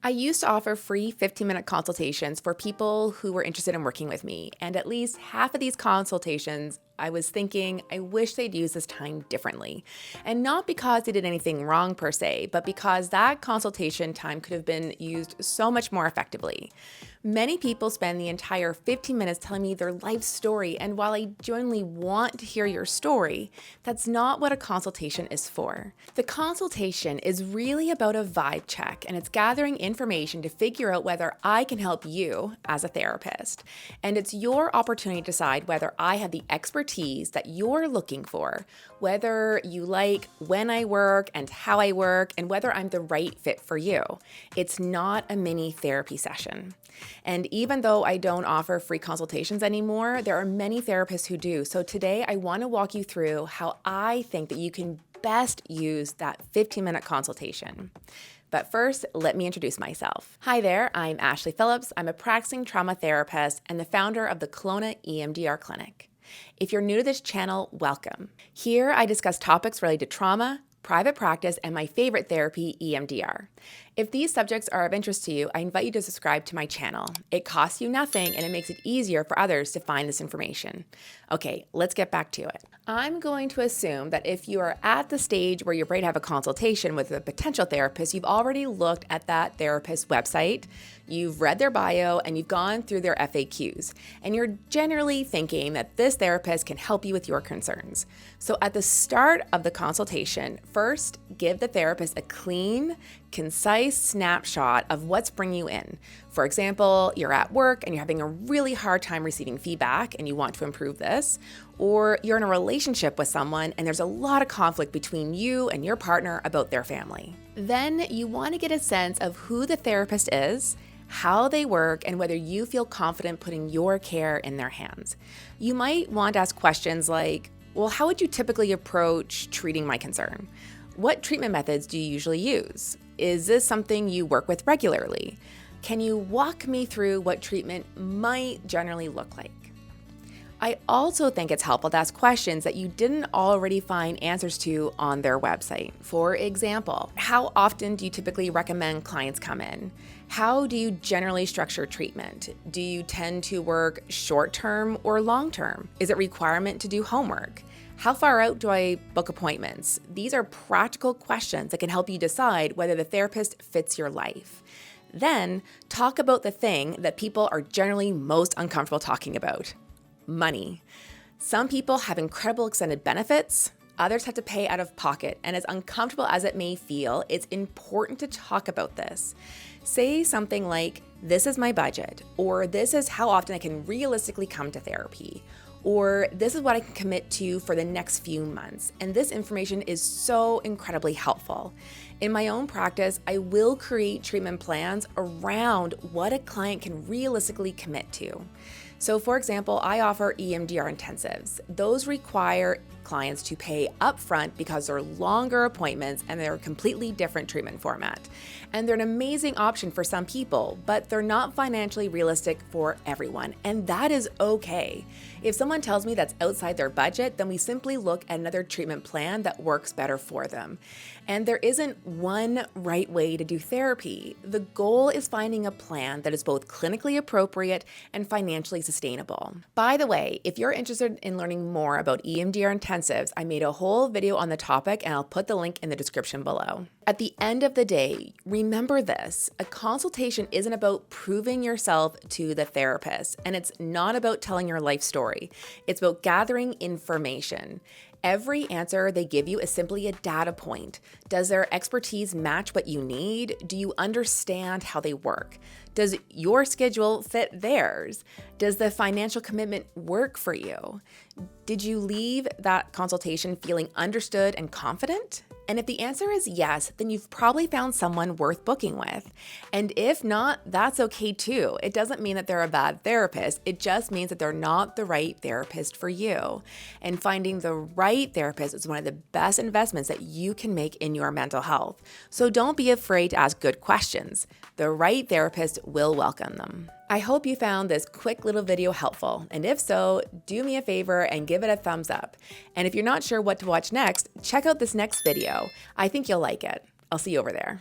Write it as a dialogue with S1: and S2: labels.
S1: I used to offer free 15-minute consultations for people who were interested in working with me, and at least half of these consultations, I was thinking, I wish they'd use this time differently. And not because they did anything wrong per se, but because that consultation time could have been used so much more effectively. Many people spend the entire 15 minutes telling me their life story, and while I genuinely want to hear your story, that's not what a consultation is for. The consultation is really about a vibe check, and it's gathering information to figure out whether I can help you as a therapist. And it's your opportunity to decide whether I have the expertise that you're looking for, whether you like when I work and how I work, and whether I'm the right fit for you. It's not a mini therapy session. And even though I don't offer free consultations anymore, there are many therapists who do. So today I want to walk you through how I think that you can best use that 15-minute consultation. But first, let me introduce myself. Hi there, I'm Ashley Phillips. I'm a practicing trauma therapist and the founder of the Kelowna EMDR Clinic. If you're new to this channel, welcome. Here I discuss topics related to trauma, private practice, and my favorite therapy, EMDR. If these subjects are of interest to you, I invite you to subscribe to my channel. It costs you nothing and it makes it easier for others to find this information. Okay, let's get back to it. I'm going to assume that if you are at the stage where you're ready to have a consultation with a potential therapist, you've already looked at that therapist's website, you've read their bio, and you've gone through their FAQs. And you're generally thinking that this therapist can help you with your concerns. So at the start of the consultation, first give the therapist a clean, concise snapshot of what's bringing you in. For example, you're at work and you're having a really hard time receiving feedback and you want to improve this, or you're in a relationship with someone and there's a lot of conflict between you and your partner about their family. Then you want to get a sense of who the therapist is, how they work, and whether you feel confident putting your care in their hands. You might want to ask questions like, well, how would you typically approach treating my concern? What treatment methods do you usually use? Is this something you work with regularly? Can you walk me through what treatment might generally look like? I also think it's helpful to ask questions that you didn't already find answers to on their website. For example, how often do you typically recommend clients come in? How do you generally structure treatment? Do you tend to work short-term or long-term? Is it a requirement to do homework? How far out do I book appointments? These are practical questions that can help you decide whether the therapist fits your life. Then talk about the thing that people are generally most uncomfortable talking about: money. Some people have incredible extended benefits, others have to pay out of pocket, and as uncomfortable as it may feel, it's important to talk about this. Say something like, "This is my budget," or "This is how often I can realistically come to therapy," or "This is what I can commit to for the next few months." And this information is so incredibly helpful. In my own practice, I will create treatment plans around what a client can realistically commit to. So for example, I offer EMDR intensives. Those require clients to pay upfront because they're longer appointments and they're a completely different treatment format. And they're an amazing option for some people, but they're not financially realistic for everyone, and that is okay. If someone tells me that's outside their budget, then we simply look at another treatment plan that works better for them. And there isn't one right way to do therapy. The goal is finding a plan that is both clinically appropriate and financially sustainable. By the way, if you're interested in learning more about EMDR intensives, I made a whole video on the topic and I'll put the link in the description below. At the end of the day, remember this: a consultation isn't about proving yourself to the therapist, and it's not about telling your life story. It's about gathering information. Every answer they give you is simply a data point. Does their expertise match what you need? Do you understand how they work? Does your schedule fit theirs? Does the financial commitment work for you? Did you leave that consultation feeling understood and confident? And if the answer is yes, then you've probably found someone worth booking with. And if not, that's okay too. It doesn't mean that they're a bad therapist. It just means that they're not the right therapist for you. And finding the right therapist is one of the best investments that you can make in your mental health. So don't be afraid to ask good questions. The right therapist will welcome them. I hope you found this quick little video helpful, and if so, do me a favor and give it a thumbs up. And if you're not sure what to watch next, check out this next video. I think you'll like it. I'll see you over there.